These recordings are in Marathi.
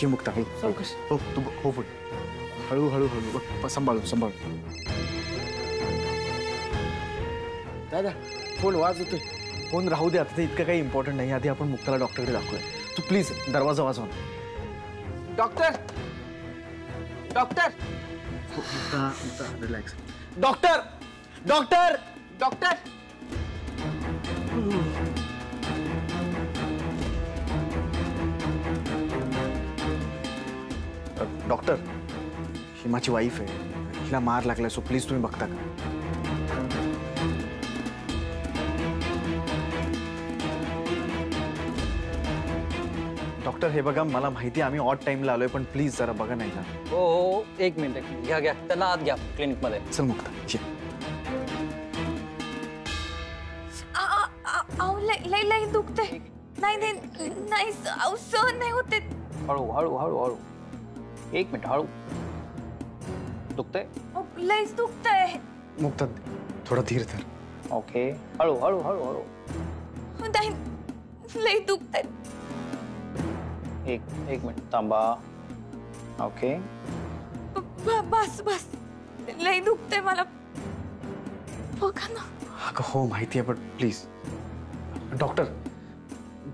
ये मुक्ता हळू सावकाश. हो तू हो पुढे हळू हळू हळू बघ सांभाळून सांभाळून. दादा फोन वाजतोय. फोन राहू दे आता, ते इतकं काही इम्पॉर्टंट नाही. आधी आपण मुक्ताला डॉक्टरकडे दाखवूया. तू प्लीज दरवाजा वाजव. Doctor doctor relax. Doctor doctor doctor doctor ही माझी वाईफ आहे. हिला मार लागलाय, सो प्लीज तुम्ही बघता का? डॉक्टर हे बघा, मला माहिती आम्ही ऑड टाइमला आलोय, पण प्लीज जरा बघा नाही का. हो हो एक मिनिट घ्या घ्या त्यांना आत घ्या क्लिनिक मध्ये. चल मुक्ता लई लई दुखते. नाही नाही नाही सहन नाही होते. हळू हळू हळू हळू एक मिनिट हळू. दुखतंय? लईच दुखतंय. मुक्ता थोडा धीर धर. ओके हळू हळू हळू हळू. नाही लई दुखतंय. एक मिनिट थांबा. ओके बस बस लई दुखतंय मला. बघा ना. अगं हो माहिती आहे, पण प्लीज डॉक्टर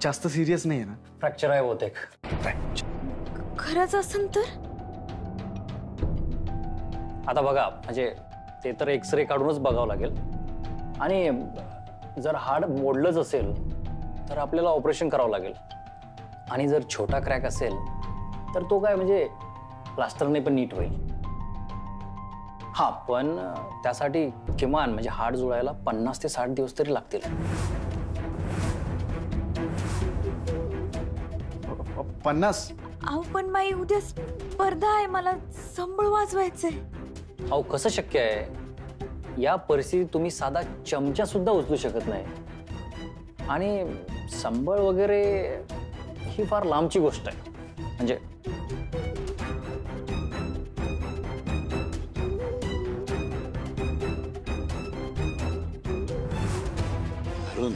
जास्त सिरियस नाही आहे ना? फ्रॅक्चर आहे बहुतेक. खरंच असेल तर आता बघा म्हणजे ते तर एक्सरे काढूनच बघावं लागेल. आणि जर हाड मोडलंच असेल तर आपल्याला ऑपरेशन करावं लागेल. आणि जर छोटा क्रॅक असेल तर तो काय म्हणजे प्लास्टरने पण नीट होईल. हा पण त्यासाठी किमान म्हणजे हाड जुळायला 50 ते 60 दिवस तरी लागतील. 50? अहो पण माई उद्या स्पर्धा आहे, मला संबळ वाजवायचंय. अहो कसं शक्य आहे? या परिस्थितीत तुम्ही साधा चमचा सुद्धा उचलू शकत नाही. आणि संबळ वगैरे ही फार लांबची गोष्ट आहे. म्हणजे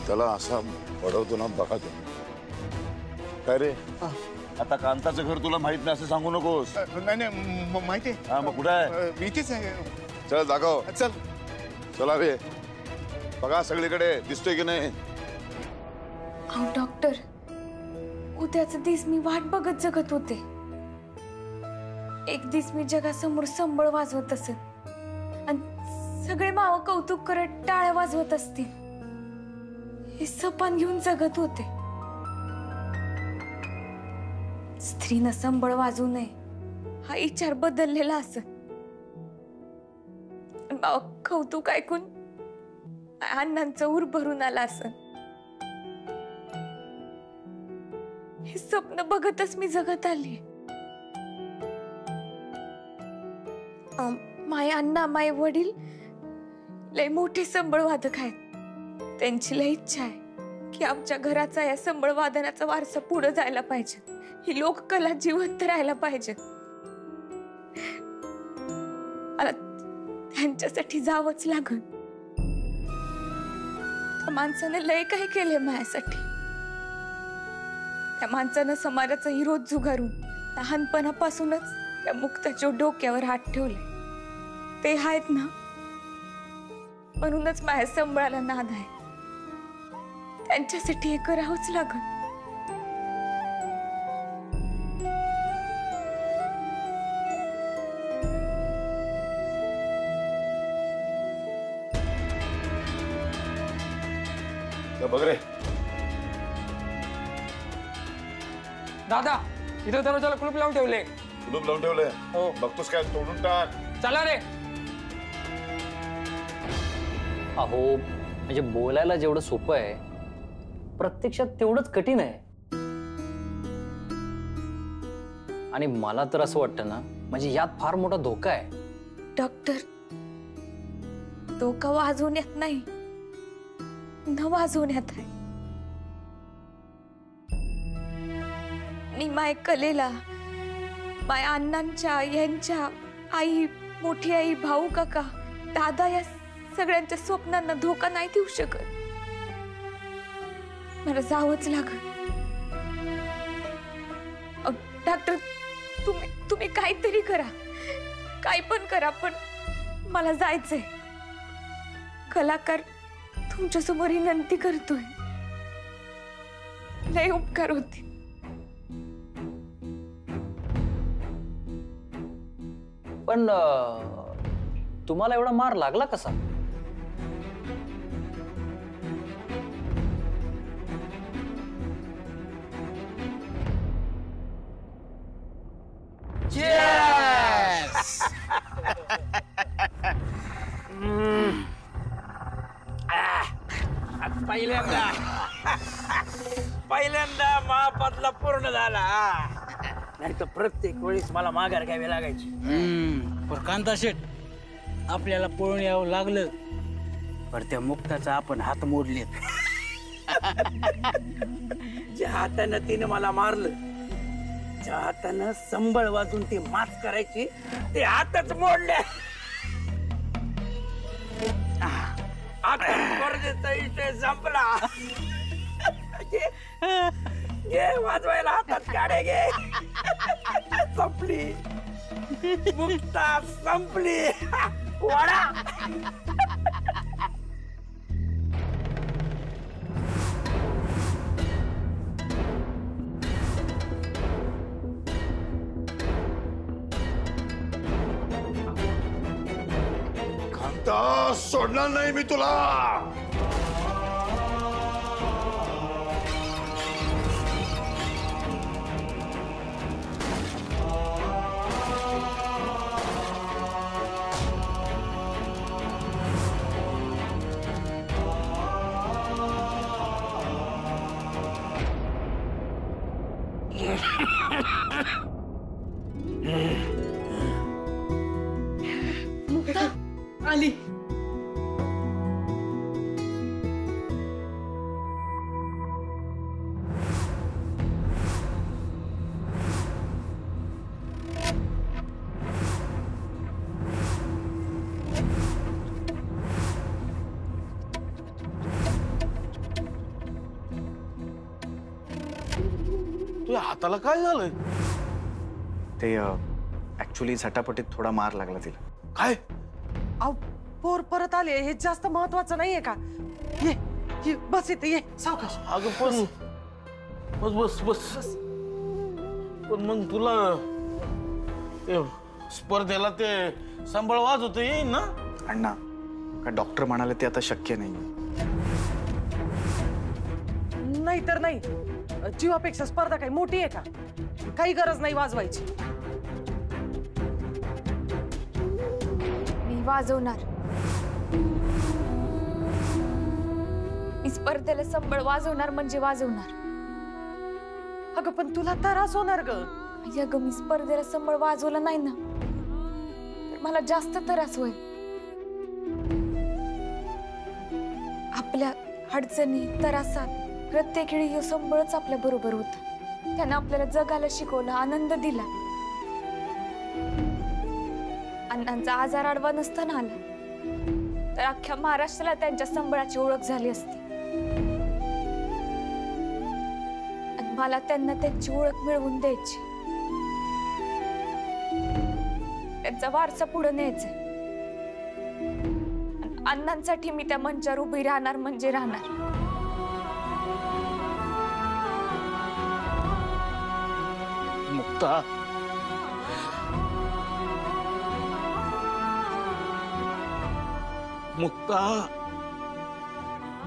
त्याला असा पडवतो ना बघा तो. काय रे आता कांताचं घर तुला माहित नाही असं सांगू नकोस. नाही नाही माहिती. हा मग कुठे आहे? इथेच आहे. चल दाखव. चल चला रे बघा सगळीकडे दिसतोय की नाही. अहो डॉक्टर उद्याचा दिवस मी वाट बघत जगत होते. एक दिवस मी जगासमोर संबळ वाजवत असेल आणि सगळे माव कौतुक करत टाळ्या वाजवत असतील. हे सपान घेऊन जगत होते. स्त्रीनं संबळ वाजवू नये हा विचार बदललेला असेल. बाबा कौतुक ऐकून अण्णांचं उर भरून आला असेल. हे स्वप्न बघतच मी जगत आली. माय अण्णा माय वडील लय मोठे संबळ वादक आहेत. त्यांची लय इच्छा आहे की आमच्या घराचा या संबळ वादनाचा वारसा पुढे जायला पाहिजे. ही लोककला जिवंत राहायला पाहिजे. मला त्यांच्यासाठी जावंच लागल. त्या माणसाने लय काही केले माझ्यासाठी. त्या माणसानं समाजाचा विरोध झुगारून लहानपणापासूनच त्या मुक्ताच्या डोक्यावर हात ठेवले. ते आहेत ना म्हणूनच माझ्या संबळाला नाद आहे. त्यांच्यासाठी हे करावंच लागल. बघ रे दादा इथं दरवाजाला कुलूप लावून ठेवले. कुलूप लावून ठेवलंय? हो. बघतोस काय? तोडून टाक. चला रे. अहो म्हणजे बोलायला जेवढं सोपं आहे प्रत्यक्षात तेवढंच कठीण आहे. आणि मला तर असं वाटतं ना म्हणजे यात फार मोठा धोका आहे. डॉक्टर धोका वाजवण्यात नाही न वाजवण्यात आहे. मी माय कलेला माय अण्णांच्या यांच्या आई मोठी आई भाऊ काका दादा या सगळ्यांच्या स्वप्नांना धोका नाही देऊ शकत. मला जावंच लागल. डॉक्टर तुम्ही काहीतरी करा, काय पण करा, पण मला जायचंय. कलाकार तुमच्या समोर विनंती करतोय, लय उपकार होते. पण तुम्हाला एवढा मार लागला कसा? पहिल्यांदा महापदला पूर्ण झाला, नाही तर प्रत्येक वेळेस मला माघार घ्यावी लागायची. पण कांता शेठ, आपल्याला पळून यावं लागलं, पण त्या मुक्ताचा आपण हात मोडले. ज्या हातानं तिने मला मारलं, ज्या हातानं संबळ वाजून ती मात करायची, ते हातच मोडले. आता स्पर्धेचा विषय संपला. घे वाजवायला हातात गाड्या घे. संपली मुक्ता, संपली. वडा कांता, सोडणार नाही मी तुला. आली. तुझ्या हाताला काय झालंय? ते ऍक्च्युली झटापटीत थोडा मार लागला तिला. काय? अहो, पोर परत आले, हे जास्त महत्वाचं नाहीये का? ये ये, बस इथे ये, सावकाश. अगं पण बस बस बस. पण मग तुला ते स्पर्धेला ते संबळ वाजवत येईल ना? अण्णा, का डॉक्टर म्हणाले ते आता शक्य नाही. नाही तर नाही, जीवापेक्षा स्पर्धा काही मोठी आहे का? काही गरज नाही वाजवायची. मी वाजवणार. मी स्पर्धेला संबळ वाजवणार म्हणजे वाजवणार. अगं पण तुला त्रास होणार ग. अगं, मी स्पर्धेला संबळ वाजवला नाही ना, तर मला जास्त त्रास होईल. आपल्या अडचणी, त्रासात प्रत्येक वेळी हे संबळच आपल्या बरोबर होतं. त्यानं आपल्याला जगायला शिकवलं, आनंद दिला. अण्णांचा आजार आडवा नसताना आला तर अख्ख्या महाराष्ट्राला त्यांच्या संबळाची ओळख झाली असती. आणि मला त्यांना त्यांची ओळख मिळवून द्यायची, त्यांचा वारसा पुढे न्यायचा. अण्णांसाठी मी त्या मंचावर उभी राहणार म्हणजे राहणार. मुक्ता, मुक्ता,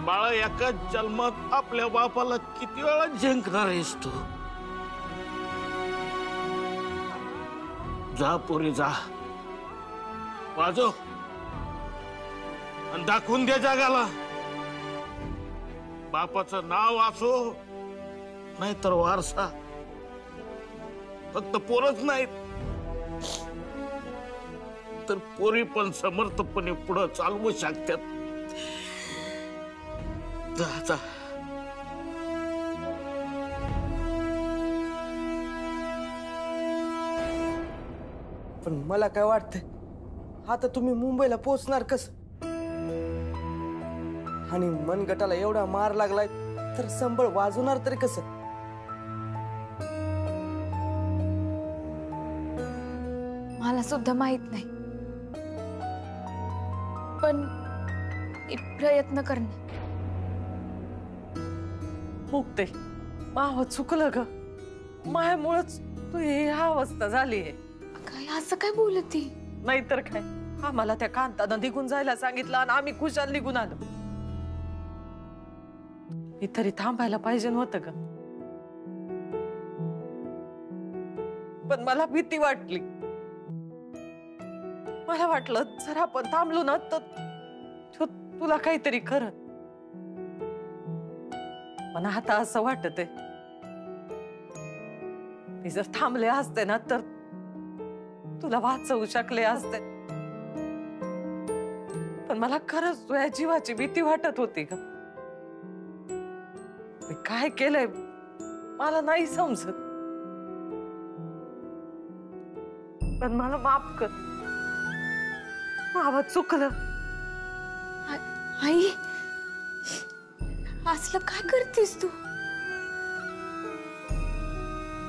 बाळा, एका जन्मात आपल्या बापाला किती वेळा जिंकणार आहेस तू? जा पोरी, जा, वाजव आणि दाखवून दे जगाला. बापाचं नाव असो नाहीतर वारसा, फक्त पोरच नाहीत तर पोरी पण समर्थपणे पुढे चालवू शकतात. जा जा. पण मला काय वाटतंय, आता तुम्ही मुंबईला पोहोचणार कस? आणि मनगटाला एवढा मार लागलाय तर संबळ वाजवणार तरी कसं? मला सुद्धा माहित नाही, पण मी प्रयत्न करणार. मुक्ते, माव चुकलं ग. मायामुळेच तू ही अवस्था झालीये. काय असं काय बोलती? नाहीतर काय, आम्हाला त्या कांतानं निघून जायला सांगितलं आणि आम्ही खुशाल निघून आलो. मी तरी थांबायला पाहिजे नव्हतं ग, पण मला भीती वाटली. मला वाटलं जर आपण थांबलो ना तर तुला काहीतरी खरं. पण आता असं वाटत आहे, मी जर थांबले असते ना तर तुला वाचवू शकले असते. पण मला खरंच तुझ्या जीवाची भीती वाटत होती ग. मी काय केलंय मला नाही समजत, पण मला माफ कर. मावा चुकलं. आई, असलं काय करतेस तू?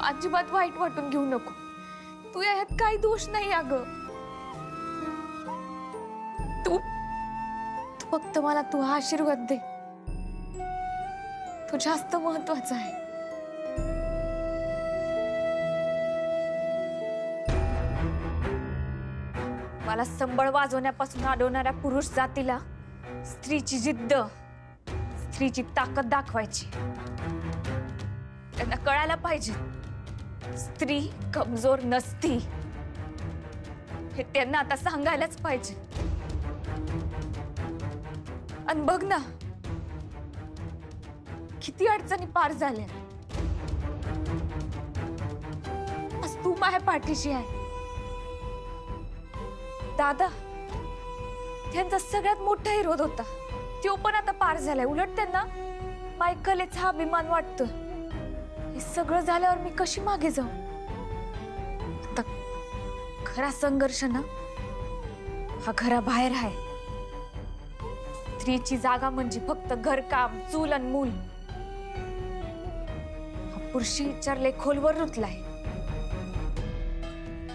अजिबात वाईट वाटून घेऊ नको. तू यात काही दोष नाही अगं. तू फक्त मला तू आशीर्वाद दे, तो जास्त महत्वाचा आहे. मला संबळ वाजवण्यापासून अडवणाऱ्या पुरुष जातीला स्त्रीची जिद्द, स्त्रीची ताकद दाखवायची. त्यांना कळायला पाहिजे स्त्री कमजोर नसती, हे त्यांना आता सांगायलाच पाहिजे. आणि बघ ना किती अडचणी पार झाल्या. आज तू माझ्या पाठीशी आहे. दादा त्यांचा सगळ्यात मोठा विरोध होता, तो पण आता पार झालाय. उलट त्यांना माझ्या कलेचा अभिमान वाटतो. हे सगळं झाल्यावर मी कशी मागे जाऊ? आता खरा संघर्ष ना हा घराबाहेर आहे. स्त्रीची जागा म्हणजे फक्त घरकाम, चूल आणि मूल. हा पुरुषी विचारले खोलवर रुतलाय.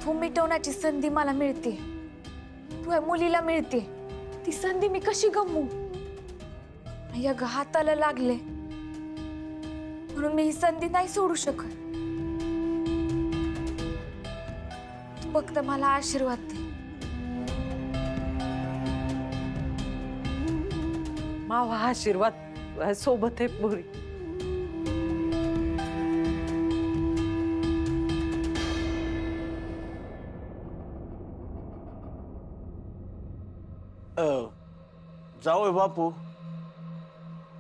तो मिटवण्याची संधी मला मिळते, तुझ्या मुलीला मिळते. ती संधी मी कशी गमवू? या हाताला लागले म्हणून मी ही संधी नाही सोडू शकत. तू फक्त मला आशीर्वाद दे. मावा आशीर्वाद सोबत आहे पुरी. जावय बापू,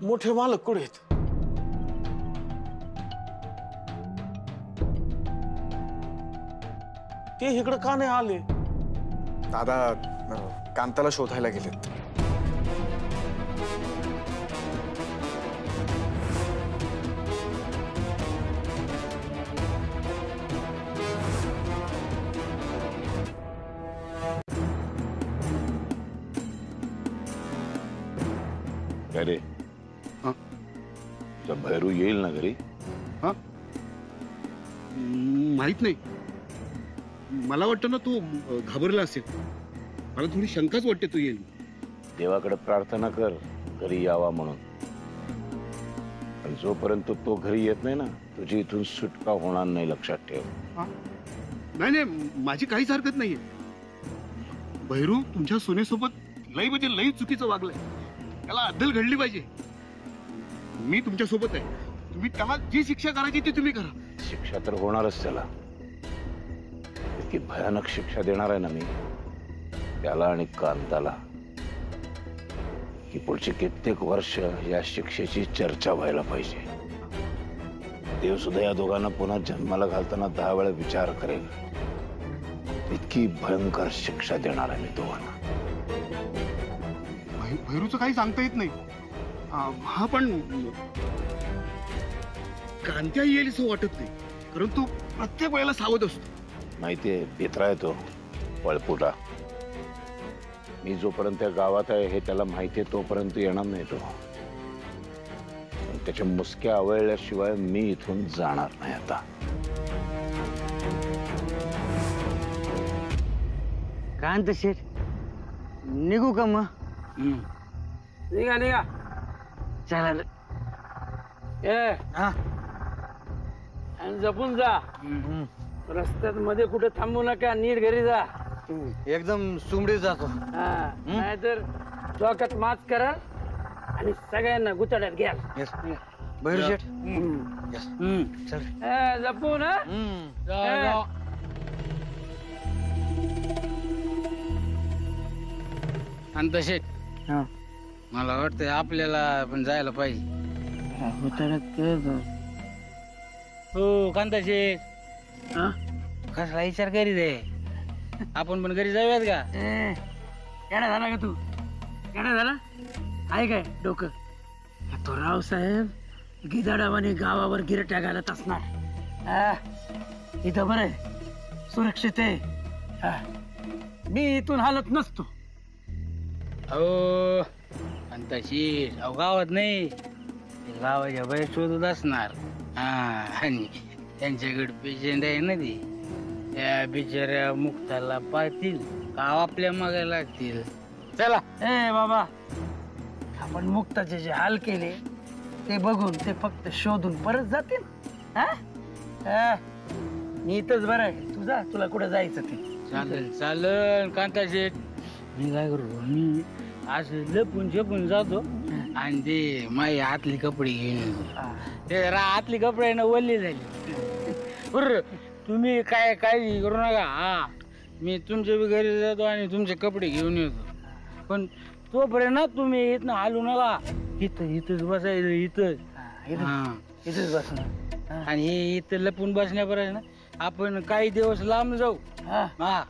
मोठे मालक कुठे आहेत? ते इकडे का नाही आले? दादा कांताला शोधायला गेलेत. काय रे, भैरू येईल ना घरी? हा, माहित नाही. मला वाटतं ना तू घाबरला असेल. मला थोडी शंकाच वाटते तू येईल. देवाकडे प्रार्थना कर घरी यावा म्हणून. पण जोपर्यंत तो घरी येत नाही ना, तुझी इथून सुटका होणार नाही, लक्षात ठेव. नाही नाही, माझी काहीच हरकत नाहीये. भैरू तुमच्या सुनेसोबत लई म्हणजे लई चुकीचं वागलंय. त्याला अद्दल घडली पाहिजे. मी तुमच्या सोबत आहे. तुम्ही त्याला जी शिक्षा करायची ती तुम्ही करा. शिक्षा तर होणारच त्याला. इतकी भयानक शिक्षा देणार आहे ना मी त्याला आणि कांताला की पुढची कित्येक वर्ष या शिक्षेची चर्चा व्हायला पाहिजे. देव सुद्धा या दोघांना पुन्हा जन्माला घालताना 10 वेळा विचार करेल. इतकी भयंकर शिक्षा देणार आहे मी दोघांना. भैरूचं काही सांगता येत नाही. हा पण कांत्या येईल असं वाटत नाही, कारण तो प्रत्येक वेळेला सावध असतो. माहितीये, भित्रा आहे तो, पळपुटा. मी जोपर्यंत त्या गावात आहे हे त्याला माहितीये तोपर्यंत येणार नाही तो. त्याच्या मुसक्या आवळल्याशिवाय मी इथून जाणार नाही आता. कांत शेठ निघू का मग? निघा निघा. चला. ए हा. आणि जपून जा. रस्त्यात मध्ये कुठे थांबू नका, नीट घरी जा. एकदम सुमडीत जातो. नाहीतर डोक्यात माच कराल आणि सगळ्यांना गुचाड्यात घ्याल. भैरू शेठ चल. जपून. कांता शेठ मला वाटतं आपल्याला पण जायला पाहिजे. हो कांता शेठ कसला विचार करीत आहे? आपण पण घरी जाऊयात का? येणा झाला का तू? येणा झाला आहे काय डोकं? तो रावसाहेब गिदाडावाने गावावर गिरट्या घालत असणार. इथं बरं आहे, सुरक्षित आहे. मी इथून हालत नसतो. अहो कांता शेठ अहो गावात नाही, गावाच्या बाहेर शोधत असणार. आणि त्यांच्याकडे पेशंट आहे ना ती, त्या बिचाऱ्या मुक्ताला पाहतील का आपल्या मागे लागतील. चला. ए बाबा, आपण मुक्ताचे जे हाल केले ते बघून ते फक्त शोधून परत जातील. मी इथंच बरं आहे, तुझा तुला कुठं जायचं ते. चालेल चालेल कांता शेठ. मी काय करू, मी असं लपून छपून जातो आणि ते माझी हातली कपडे घेऊन येतो. ते हातली कपडे ना ओली झाली. बरं तुम्ही काय काळजी करू नका. मी तुमच्या बी घरी जातो आणि तुमचे कपडे घेऊन येतो. पण तोपर्यंत ना तुम्ही इथनं हालू नका. इथंच बसायचं. इथंच बसणार. आणि हे इथं लपून बसण्यापर्यंत ना आपण काही दिवस लांब जाऊ. हा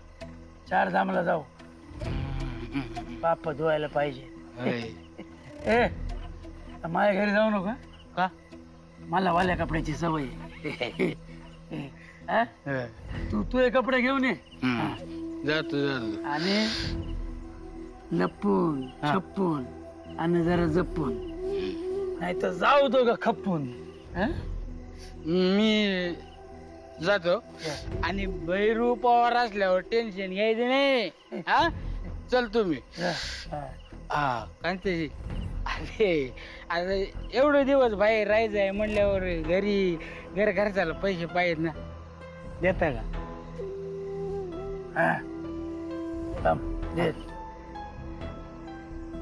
4 धामला जाऊ. पाप धुवायला पाहिजे. ए माझ्या घरी जाऊ नका का? मला वाल्या कपड्याची सवय आहे. तू हे कपडे घेऊन ये. जातो जातो. आणि लपून छपून आणि जरा जपून, नाही तर जाऊ दो का खपून. मी जातो. आणि भैरू पवार असल्यावर टेन्शन घ्यायचं नाही. हा चल तुम्ही. हा कांताजी, अरे आता एवढे दिवस बाहेर राहायचंय म्हणल्यावर घर खर्चाला पैसे पाहिजेत ना. देता का?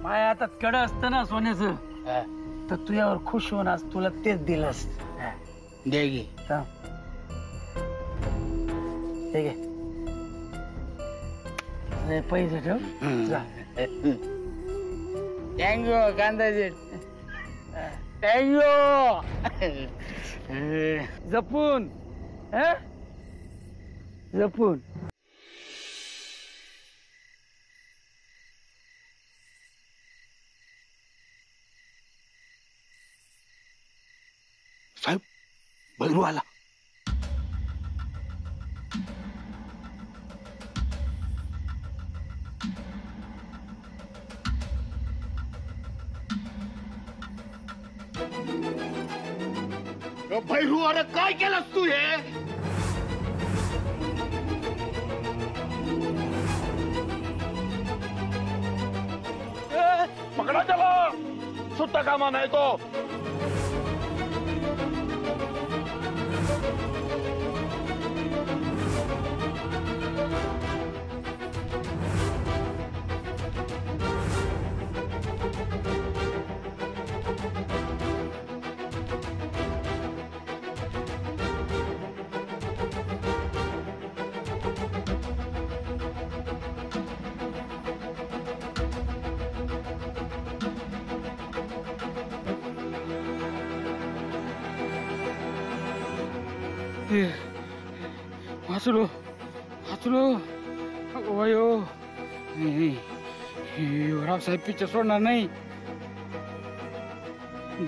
माझ्या हातात कडं असतं ना सोन्याचं, तर तुझ्यावर खुश होऊन आज तुला तेच दिलंस. दे गे. ठीक आहे, पैसे ठेव. थँक्यू कांदाजी, थँक्यू. जपून जपून. साहेब भैरू आला. भैरू, अरे काय केलंस तू हे? पकडा त्याला, सुट्टा कामा नाही तो. वाचलो वाचलो. वयो रावसाहेब पिक्चर सोडणार नाही.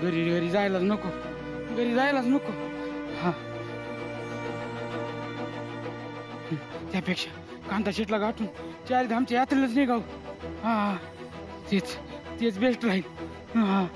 घरी जायलाच नको. हा त्यापेक्षा कांता शेटला गाठून 4 धामच्या यात्रेलाच निघाव. हा तेच बेस्ट राहील. हा